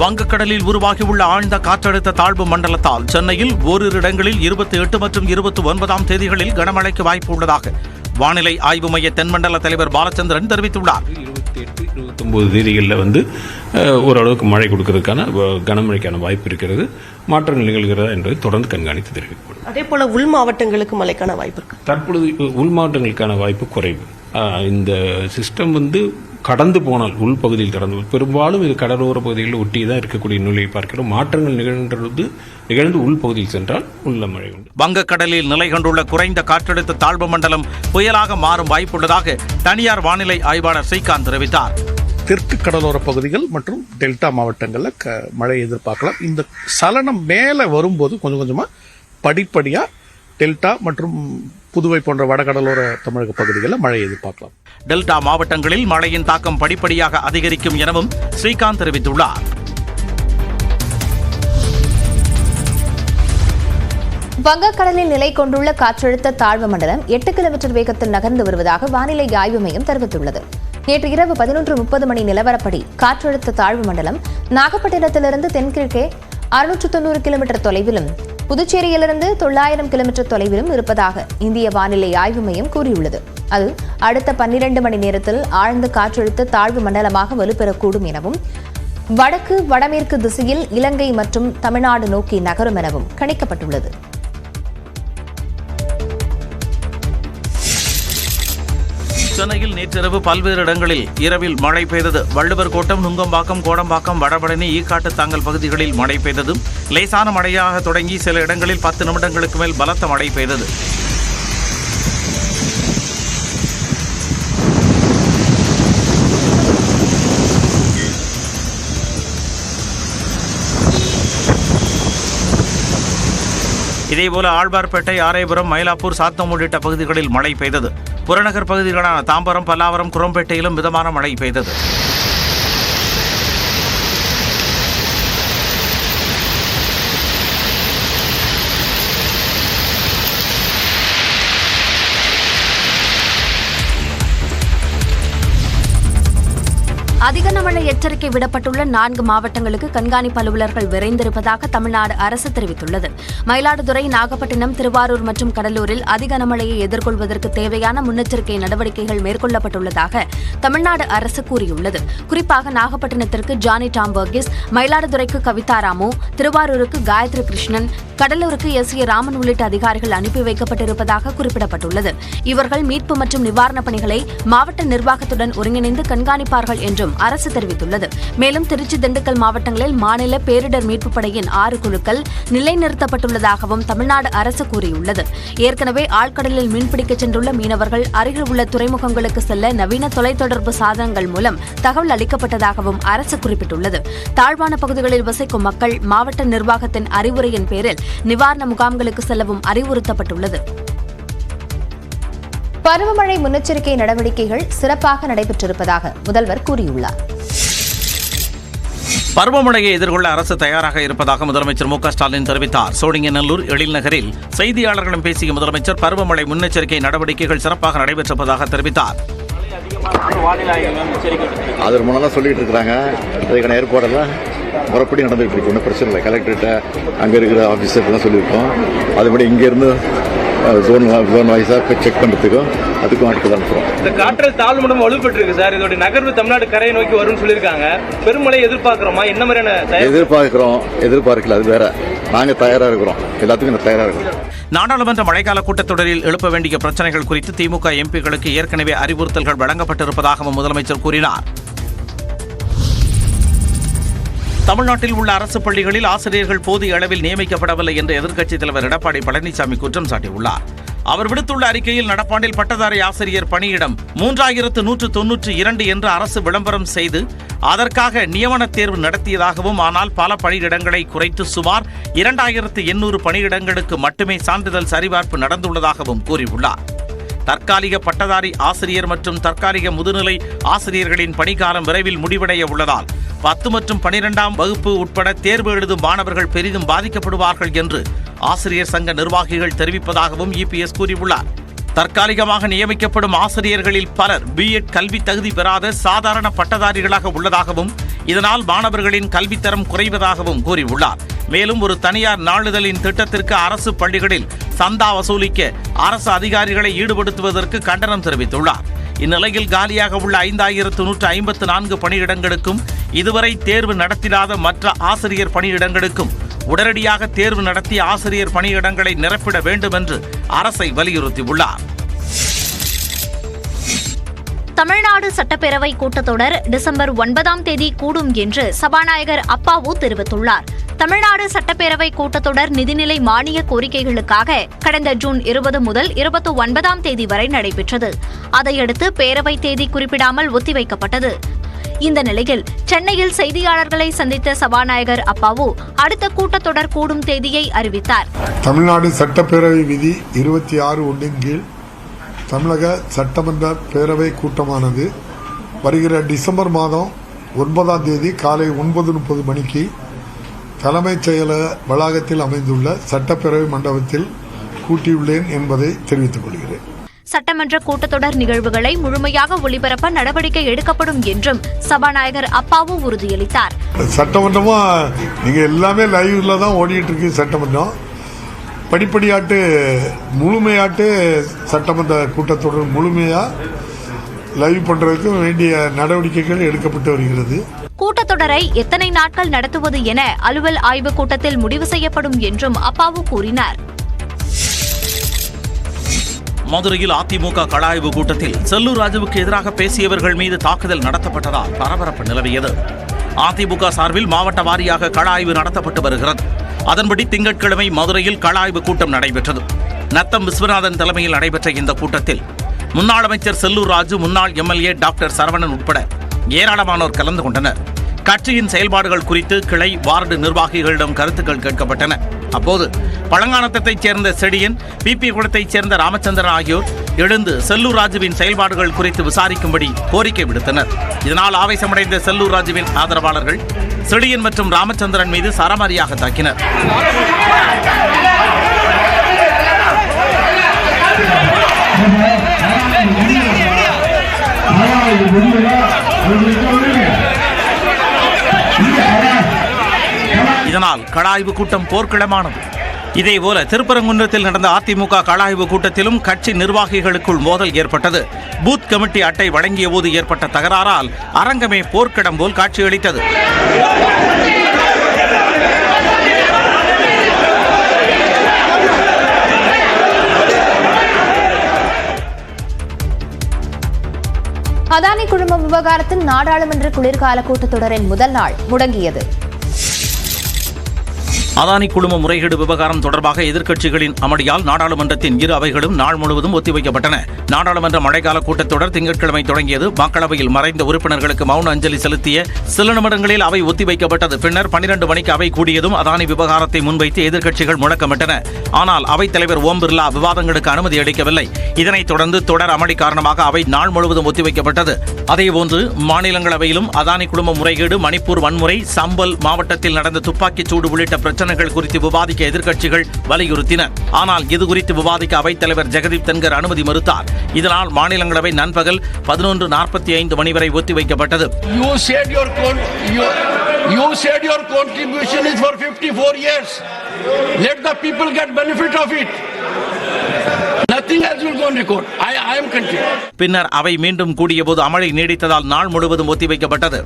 வங்கக்கடலில் உருவாகியுள்ள ஆழ்ந்த காற்றழுத்த தாழ்வு மண்டலத்தால் சென்னையில் ஓரிரு இடங்களில் 28 மற்றும் 29ஆம் தேதிகளில் கனமழைக்கு வாய்ப்பு உள்ளதாக வானிலை ஆய்வு மைய தென்மண்டல தலைவர் பாலச்சந்திரன் தெரிவித்துள்ளார். 28, 29 தேதிகளில் ஓரளவுக்கு மழை கொடுக்கறதுக்கான கனமழைக்கான வாய்ப்பு இருக்கிறது. மாற்றங்கள் நிகழ்கிறதா என்பதை தொடர்ந்து கண்காணித்து தெரிவிக்கப்படும். அதே போல உள் மாவட்டங்களுக்கு மழைக்கான வாய்ப்பு இருக்கு. தற்பொழுது உள் மாவட்டங்களுக்கான வாய்ப்பு குறைவு. இந்த சிஸ்டம் கடந்து போனால் உள்பகுதியில் கடந்து பெரும்பாலும் இது கடலோர பகுதிகளில் ஒட்டி தான் இருக்கக்கூடிய நிலையை பார்க்கிறோம். மாற்றங்கள் நிகழ்ந்து உள்பகுதியில் சென்றால் உள்ள மழை உண்டு. வங்கக்கடலில் நிலை கொண்டுள்ள குறைந்த காற்றழுத்த தாழ்வு மண்டலம் புயலாக மாறும் வாய்ப்புள்ளதாக தனியார் வானிலை ஆய்வாளர் ஸ்ரீகாந்த் தெரிவித்தார். தெற்கு கடலோர பகுதிகள் மற்றும் டெல்டா மாவட்டங்களில் மழை எதிர்பார்க்கலாம். இந்த சலனம் மேலே வரும்போது கொஞ்சம் கொஞ்சமாக படிப்படியாக டெல்டா மற்றும் புதுவை போன்ற வடகடலோர தமிழக பகுதிகளில் மழை எதிர்பார்க்கலாம். டெல்டா மாவட்டங்களில் மழையின் தாக்கம் படிப்படியாக அதிகரிக்கும் எனவும் ஸ்ரீகாந்த் தெரிவித்துள்ளார். வங்கக்கடலில் நிலை கொண்டுள்ள காற்றழுத்த தாழ்வு மண்டலம் 8 கிலோமீட்டர் வேகத்தில் நகர்ந்து வருவதாக வானிலை ஆய்வு மையம் தெரிவித்துள்ளது. நேற்று இரவு 11:30 மணி நிலவரப்படி காற்றழுத்த தாழ்வு மண்டலம் நாகப்பட்டினத்திலிருந்து தென்கிழக்கே 690 கிலோமீட்டர் தொலைவிலும் புதுச்சேரியிலிருந்து 900 கிலோமீட்டர் தொலைவிலும் இருப்பதாக இந்திய வானிலை ஆய்வு மையம் கூறியுள்ளது. அது அடுத்த 12 மணி நேரத்தில் ஆழ்ந்த காற்றழுத்த தாழ்வு மண்டலமாக வலுப்பெறக்கூடும் எனவும் வடக்கு வடமேற்கு திசையில் இலங்கை மற்றும் தமிழ்நாடு நோக்கி நகரும் எனவும் கணிக்கப்பட்டுள்ளது. சென்னையில் நேற்றிரவு பல்வேறு இடங்களில் இரவில் மழை பெய்தது. வள்ளுவர் கோட்டம், நுங்கம்பாக்கம், கோடம்பாக்கம், வடபழனி, ஈக்காட்டு தாங்கல் பகுதிகளில் மழை பெய்ததும் லேசான மழையாக தொடங்கி சில இடங்களில் 10 நிமிடங்களுக்கு மேல் பலத்த மழை பெய்தது. இதேபோல ஆழ்வார்பேட்டை, ஆரேபுரம், மயிலாப்பூர், சாத்தம் உள்ளிட்ட பகுதிகளில் மழை பெய்தது. புறநகர் பகுதிகளான தாம்பரம், பல்லாவரம், குரம்பேட்டையிலும் மிதமான மழை பெய்தது. அதிக கனமழை எச்சரிக்கை விடப்பட்டுள்ள 4 மாவட்டங்களுக்கு கண்காணிப்பு அலுவலர்கள் விரைந்திருப்பதாக தமிழ்நாடு அரசு தெரிவித்துள்ளது. மயிலாடுதுறை, நாகப்பட்டினம், திருவாரூர் மற்றும் கடலூரில் அதிக கனமழையை எதிர்கொள்வதற்கு தேவையான முன்னெச்சரிக்கை நடவடிக்கைகள் மேற்கொள்ளப்பட்டுள்ளதாக தமிழ்நாடு அரசு கூறியுள்ளது. குறிப்பாக நாகப்பட்டினத்திற்கு ஜானி டாம் வர்கீஸ், மயிலாடுதுறைக்கு கவிதா ராமு, திருவாரூருக்கு காயத்ரி கிருஷ்ணன், கடலூருக்கு எஸ்.ஏ. ராமன் உள்ளிட்ட அதிகாரிகள் அனுப்பி வைக்கப்பட்டிருப்பதாக குறிப்பிடப்பட்டுள்ளது. இவர்கள் மீட்பு மற்றும் நிவாரணப் பணிகளை மாவட்ட நிர்வாகத்துடன் ஒருங்கிணைந்து கண்காணிப்பார்கள் என்றும் அரசு தெரிவித்துள்ளது. மேலும் திருச்சி, திண்டுக்கல் மாவட்டங்களில் மாநில பேரிடர் மீட்புப் படையின் 6 குழுக்கள் நிலைநிறுத்தப்பட்டுள்ளதாகவும் தமிழ்நாடு அரசு கூறியுள்ளது. ஏற்கனவே ஆழ்கடலில் மீன்பிடிக்கச் சென்றுள்ள மீனவர்கள் அருகில் உள்ள துறைமுகங்களுக்கு செல்ல நவீன தொலைத்தொடர்பு சாதனங்கள் மூலம் தகவல் அளிக்கப்பட்டதாகவும் அரசு குறிப்பிட்டுள்ளது. தாழ்வான பகுதிகளில் வசிக்கும் மக்கள் மாவட்ட நிர்வாகத்தின் அறிவுரையின் பேரில் நிவாரண முகாம்களுக்கு செல்லவும் அறிவுறுத்தப்பட்டுள்ளது. பருவமழை முன்னெச்சரிக்கை நடவடிக்கைகள் சிறப்பாக நடைபெற்றிருப்பதாக முதல்வர் கூறியுள்ளார். பருவமழையை எதிர்கொள்ள அரசு தயாராக இருப்பதாக முதலமைச்சர் மு.க. ஸ்டாலின் தெரிவித்தார். சோழிங்கநல்லூர் எழில்நகரில் செய்தியாளர்களிடம் பேசிய முதலமைச்சர் பருவமழை முன்னெச்சரிக்கை நடவடிக்கைகள் சிறப்பாக நடைபெற்றிருப்பதாக தெரிவித்தார். அது முன்னெல்லாம் சொல்லிட்டு இருக்கிறாங்க. அதுக்கான ஏற்பாடெல்லாம் முறைப்படி நடந்துகிட்டு இருக்கு. ஒன்றும் பிரச்சனை இல்லை. கலெக்டர்கிட்ட அங்கே இருக்கிற ஆஃபீஸர்லாம் சொல்லியிருக்கோம். அதுபடி இங்கேருந்து ஜோன் வைஸாக செக் பண்ணுறதுக்கும் அதுக்கும் ஆட்கள் அனுப்புகிறோம். இந்த காற்றல் தாழ்வு மண்டலம் வலுப்பெற்றிருக்கு சார். இதோட நகர்வு தமிழ்நாடு கரையை நோக்கி வரும்னு சொல்லியிருக்காங்க. பெருமழை எதிர்பார்க்கிறோமா? என்ன மாதிரியான எதிர்பார்க்கல, அது வேற. நாங்கள் தயாராக இருக்கிறோம். எல்லாத்துக்கும் தயாராக இருக்கிறோம். நாடாளுமன்ற மழைக்கால கூட்டத்தொடரில் எழுப்ப வேண்டிய பிரச்சனைகள் குறித்து திமுக எம்பிக்களுக்கு ஏற்கனவே அறிவுறுத்தல்கள் வழங்கப்பட்டிருப்பதாகவும் முதலமைச்சர் கூறினார். தமிழ்நாட்டில் உள்ள அரசு பள்ளிகளில் ஆசிரியர்கள் போதிய அளவில் நியமிக்கப்படவில்லை என்று எதிர்க்கட்சித் தலைவர் எடப்பாடி பழனிசாமி குற்றம் சாட்டியுள்ளார். அவர் விடுத்துள்ள அறிக்கையில் நடப்பாண்டில் பட்டதாரி ஆசிரியர் பணியிடம் 3192 என்று அரசு விளம்பரம் செய்து அதற்காக நியமன தேர்வு நடத்தியதாகவும், ஆனால் பல பணியிடங்களை குறைத்து சுமார் 2800 பணியிடங்களுக்கு மட்டுமே சான்றிதழ் சரிபார்ப்பு நடந்துள்ளதாகவும் கூறியுள்ளார். தற்காலிக பட்டதாரி ஆசிரியர் மற்றும் தற்காலிக முதுநிலை ஆசிரியர்களின் பணிக்காலம் விரைவில் முடிவடைய உள்ளதால் 10 மற்றும் 12ஆம் வகுப்பு உட்பட தேர்வு எழுதும் மாணவர்கள் பெரிதும் பாதிக்கப்படுவார்கள் என்று ஆசிரியர் சங்க நிர்வாகிகள் தெரிவிப்பதாகவும் இபிஎஸ் கூறியுள்ளார். தற்காலிகமாக நியமிக்கப்படும் ஆசிரியர்களில் பலர் பிஎட் கல்வி தகுதி பெறாத சாதாரண பட்டதாரிகளாக உள்ளதாகவும் இதனால் மாணவர்களின் கல்வித்தரம் குறைவதாகவும் கூறியுள்ளார். மேலும் ஒரு தனியார் நாளிதழின் திட்டத்திற்கு அரசு பள்ளிகளில் சந்தா வசூலிக்க அரசு அதிகாரிகளை ஈடுபடுத்துவதற்கு கண்டனம் தெரிவித்துள்ளார். இந்நிலையில் காலியாக உள்ள 5154 பணியிடங்களுக்கும் இதுவரை தேர்வு நடத்திடாத மற்ற ஆசிரியர் பணியிடங்களுக்கும் உடனடியாக தேர்வு நடத்தி ஆசிரியர் பணியிடங்களை நிரப்பிட வேண்டும் என்று அரசை வலியுறுத்தியுள்ளார். தமிழ்நாடு சட்டப்பேரவை கூட்டத்தொடர் டிசம்பர் 9ஆம் தேதி கூடும் என்று சபாநாயகர் அப்பாவு தெரிவித்துள்ளார். தமிழ்நாடு சட்டப்பேரவை கூட்டத்தொடர் நிதிநிலை மானிய கோரிக்கைகளுக்காக கடந்த ஜூன் 20 முதல் 29ஆம் தேதி வரை நடைபெற்றது. அதையடுத்து பேரவை தேதி குறிப்பிடாமல் ஒத்திவைக்கப்பட்டது. இந்த நிலையில் சென்னையில் செய்தியாளர்களை சந்தித்த சபாநாயகர் அப்பாவு அடுத்த கூட்டத்தொடர் கூடும் தேதியை அறிவித்தார். தமிழ்நாடு சட்டப்பேரவை விதி 26(1) கீழ் தமிழக சட்டமன்ற பேரவை கூட்டமானது வருகிற டிசம்பர் மாதம் 9ஆம் தேதி காலை 9:30 மணிக்கு தலைமைச் செயலக வளாகத்தில் அமைந்துள்ள சட்டப்பேரவை மண்டபத்தில் கூட்டியுள்ளேன் என்பதை தெரிவித்துக் கொள்கிறேன். சட்டமன்ற கூட்டத்தொடர் நிகழ்வுகளை முழுமையாக ஒளிபரப்ப நடவடிக்கை எடுக்கப்படும் என்றும் சபாநாயகர் அப்பாவு உறுதியளித்தார். சட்டமன்றமா நீங்க எல்லாமே லைவ்ல தான் ஓடிட்டு இருக்கு. சட்டமன்றம் படிப்படியாட்டு முழுமையாட்டு சட்டமன்ற கூட்டத்தொடர் முழுமையா லைவ் பண்றதுக்கு வேண்டிய நடவடிக்கைகள் எடுக்கப்பட்டு வருகிறது. கூட்டத்தொடரை எத்தனை நாட்கள் நடத்துவது என அலுவல் ஆய்வுக் கூட்டத்தில் முடிவு செய்யப்படும் என்றும் அப்பாவு கூறினார். மதுரையில் அதிமுக கள ஆய்வு கூட்டத்தில் செல்லூர் ராஜுவுக்கு எதிராக பேசியவர்கள் மீது தாக்குதல் நடத்தப்பட்டதால் பரபரப்பு நிலவியது. அதிமுக சார்பில் மாவட்ட வாரியாக கள ஆய்வு நடத்தப்பட்டு வருகிறது. அதன்படி திங்கட்கிழமை மதுரையில் கள ஆய்வு கூட்டம் நடைபெற்றது. நத்தம் விஸ்வநாதன் தலைமையில் நடைபெற்ற இந்த கூட்டத்தில் முன்னாள் அமைச்சர் செல்லூர் ராஜு, முன்னாள் எம்எல்ஏ டாக்டர் சரவணன் உட்பட ஏராளமானோர் கலந்து கொண்டனர். கட்சியின் செயல்பாடுகள் குறித்து கிளை வார்டு நிர்வாகிகளிடம் கருத்துக்கள் கேட்கப்பட்டன. அப்போது பழங்கானத்தைச் சேர்ந்த செடியன், பிபி குளத்தைச் சேர்ந்த ராமச்சந்திரன் ஆகியோர் எழுந்து செல்லூர் ராஜுவின் செயல்பாடுகள் குறித்து விசாரிக்கும்படி கோரிக்கை விடுத்தனர். இதனால் ஆவேசமடைந்த செல்லூர் ராஜுவின் ஆதரவாளர்கள் செடியன் மற்றும் ராமச்சந்திரன் மீது சரமாரியாக தாக்கினர். இதனால் கள ஆய்வு கூட்டம் போர்க்களமானது. இதேபோல திருப்பரங்குன்றத்தில் நடந்த அதிமுக கள ஆய்வு கூட்டத்திலும் கட்சி நிர்வாகிகளுக்குள் மோதல் ஏற்பட்டது. பூத் கமிட்டி அட்டை வழங்கிய போது ஏற்பட்ட தகராறால் அரங்கமே போர்க்களம் போல் காட்சியளித்தது. அதானி குழும விவகாரத்தில் நாடாளுமன்ற குளிர்கால கூட்டத்தொடரின் முதல் நாள் முடங்கியது. அதானி குழும முறைகேடு விவகாரம் தொடர்பாக எதிர்க்கட்சிகளின் அமளியால் நாடாளுமன்றத்தின் இரு அவைகளும் நாள் முழுவதும் ஒத்திவைக்கப்பட்டன. நாடாளுமன்ற மழைக்கால கூட்டத்தொடர் திங்கட்கிழமை தொடங்கியது. மக்களவையில் மறைந்த உறுப்பினர்களுக்கு மௌன அஞ்சலி செலுத்திய சில நிமிடங்களில் அவை ஒத்திவைக்கப்பட்டது. பின்னர் 12 மணிக்கு அவை கூடியதும் அதானி விவகாரத்தை முன்வைத்து எதிர்க்கட்சிகள் முழக்கமிட்டன. ஆனால் அவைத் தலைவர் ஓம் பிர்லா விவாதங்களுக்கு அனுமதி அளிக்கவில்லை. இதனைத் தொடர்ந்து தொடர் அமளி காரணமாக அவை நாள் முழுவதும் ஒத்திவைக்கப்பட்டது. அதேபோன்று மாநிலங்களவையிலும் அதானி குழும முறைகேடு, மணிப்பூர் வன்முறை, சம்பல் மாவட்டத்தில் நடந்த துப்பாக்கிச் சூடு உள்ளிட்ட பிரச்சனைகள் குறித்து விவாதிக்க எதிர்க்கட்சிகள் வலியுறுத்தின. ஆனால் இதுகுறித்து விவாதிக்க அவைத் தலைவர் ஜெகதீப் தன்கர் அனுமதி மறுத்தார். இதனால் மாநிலங்களவை நண்பகல் 11:45 மணி வரை ஒத்திவைக்கப்பட்டது. You said your contribution is for 54 years. Let the people get benefit of it. Nothing else will go on record. I am continuing. பின்னர் அவை மீண்டும் கூடியபோது அமளி நீடித்ததால் நாள் முழுவதும் ஒத்திவைக்கப்பட்டது.